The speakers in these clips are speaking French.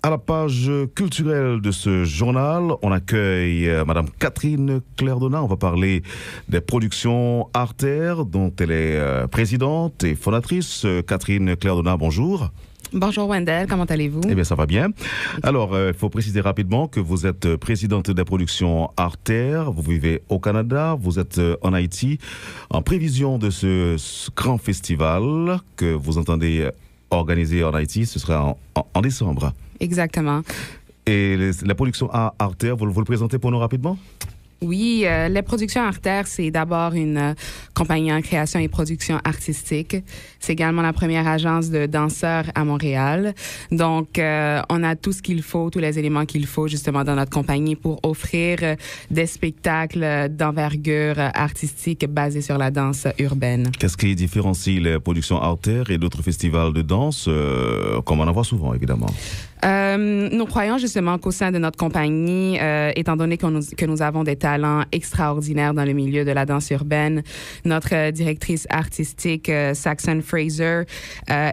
À la page culturelle de ce journal, on accueille Madame Catherine Clairdonna. On va parler des productions Artère, dont elle est présidente et fondatrice. Catherine Clairdonna, bonjour. Bonjour Wendell, comment allez-vous? Eh bien, ça va bien. Alors, il faut préciser rapidement que vous êtes présidente des productions Artère, vous vivez au Canada, vous êtes en Haïti, en prévision de ce grand festival que vous entendez organiser en Haïti. Ce sera en décembre. Exactement. Et la production Artère, vous le présentez pour nous rapidement? Oui, les productions Artère, c'est d'abord une compagnie en création et production artistique. C'est également la première agence de danseurs à Montréal. Donc, on a tout ce qu'il faut, tous les éléments qu'il faut justement dans notre compagnie pour offrir des spectacles d'envergure artistique basés sur la danse urbaine. Qu'est-ce qui différencie les productions Artère et d'autres festivals de danse, comme on en voit souvent, évidemment? Nous croyons justement qu'au sein de notre compagnie, étant donné que nous avons des talents extraordinaires dans le milieu de la danse urbaine, notre directrice artistique, Saxon Fraser,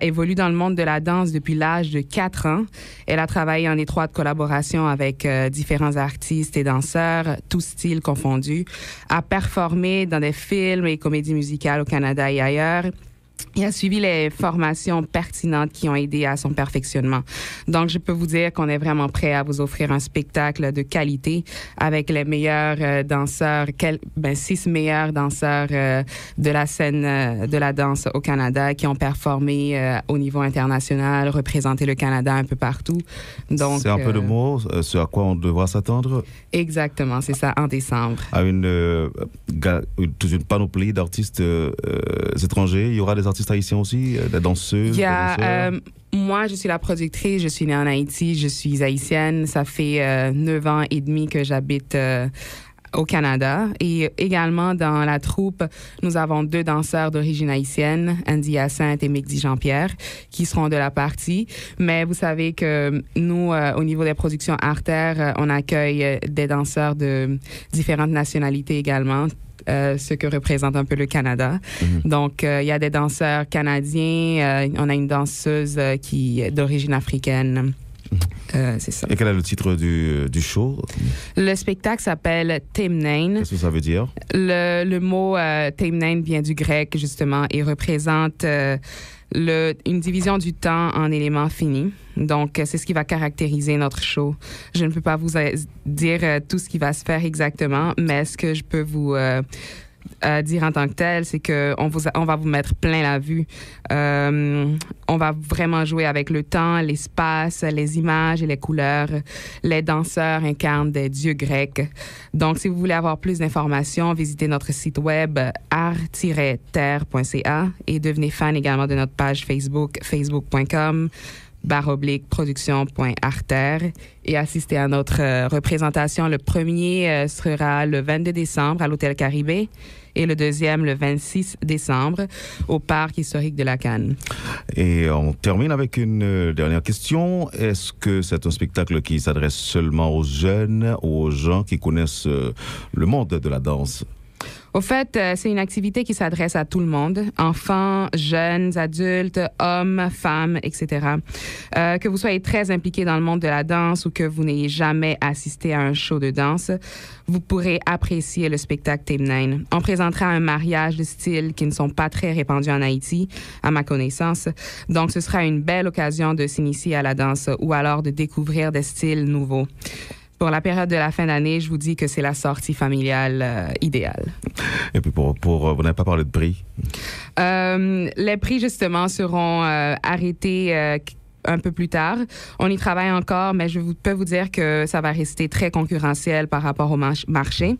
évolue dans le monde de la danse depuis l'âge de 4 ans. Elle a travaillé en étroite collaboration avec différents artistes et danseurs, tous styles confondus, a performé dans des films et comédies musicales au Canada et ailleurs. Il a suivi les formations pertinentes qui ont aidé à son perfectionnement. Donc, je peux vous dire qu'on est vraiment prêt à vous offrir un spectacle de qualité avec les meilleurs danseurs, 6 meilleurs danseurs de la scène de la danse au Canada qui ont performé au niveau international, représenté le Canada un peu partout. Donc, c'est un peu de mots, ce à quoi on devra s'attendre? Exactement, c'est ça, en décembre. À toute une panoplie d'artistes étrangers. Il y aura des artistes haïtiens aussi, des danseuses, des danseurs. Moi, je suis la productrice, je suis née en Haïti, je suis haïtienne. Ça fait 9 ans et demi que j'habite au Canada. Et également, dans la troupe, nous avons 2 danseurs d'origine haïtienne, Andy Hyacinthe et Migdi Jean-Pierre, qui seront de la partie. Mais vous savez que nous, au niveau des productions Artère, on accueille des danseurs de différentes nationalités également. Ce que représente un peu le Canada. Mm-hmm. Donc, il y a des danseurs canadiens, on a une danseuse qui est d'origine africaine. C'est ça. Et quel est le titre du show? Le spectacle s'appelle Teimnein. Qu'est-ce que ça veut dire? Le mot Teimnein vient du grec, justement, et représente une division du temps en éléments finis. Donc, c'est ce qui va caractériser notre show. Je ne peux pas vous dire tout ce qui va se faire exactement, mais ce que je peux vous dire en tant que tel, c'est qu'on va vous mettre plein la vue. On va vraiment jouer avec le temps, l'espace, les images et les couleurs. Les danseurs incarnent des dieux grecs. Donc, si vous voulez avoir plus d'informations, visitez notre site web art-terre.ca et devenez fan également de notre page Facebook, facebook.com/production.artère et assistez à notre représentation. Le premier sera le 22 décembre à l'Hôtel Caribé et le deuxième le 26 décembre au Parc historique de la Canne. Et on termine avec une dernière question. Est-ce que c'est un spectacle qui s'adresse seulement aux jeunes ou aux gens qui connaissent le monde de la danse? Au fait, c'est une activité qui s'adresse à tout le monde, enfants, jeunes, adultes, hommes, femmes, etc. Que vous soyez très impliqué dans le monde de la danse ou que vous n'ayez jamais assisté à un show de danse, vous pourrez apprécier le spectacle Teimnein. On présentera un mariage de styles qui ne sont pas très répandus en Haïti, à ma connaissance. Donc, ce sera une belle occasion de s'initier à la danse ou alors de découvrir des styles nouveaux. Pour la période de la fin d'année, je vous dis que c'est la sortie familiale idéale. Et puis vous n'avez pas parlé de prix? Les prix, justement, seront arrêtés un peu plus tard. On y travaille encore, mais peux vous dire que ça va rester très concurrentiel par rapport au marché.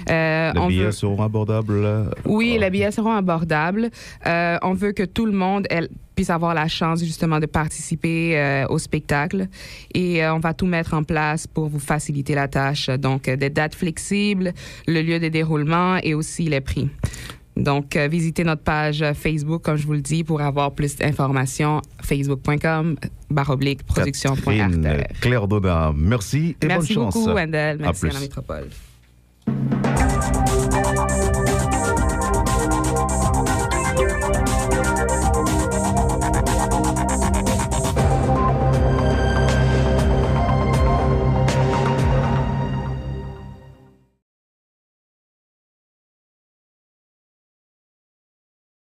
Les billets seront abordables? Oui, les billets seront abordables. On veut que tout le monde puisse avoir la chance justement de participer au spectacle et on va tout mettre en place pour vous faciliter la tâche. Donc, des dates flexibles, le lieu de déroulement et aussi les prix. Donc, visitez notre page Facebook, comme je vous le dis, pour avoir plus d'informations. facebook.com/production.artère. Clairdonna, merci et bonne chance. Merci beaucoup, Wendell. Merci à la métropole.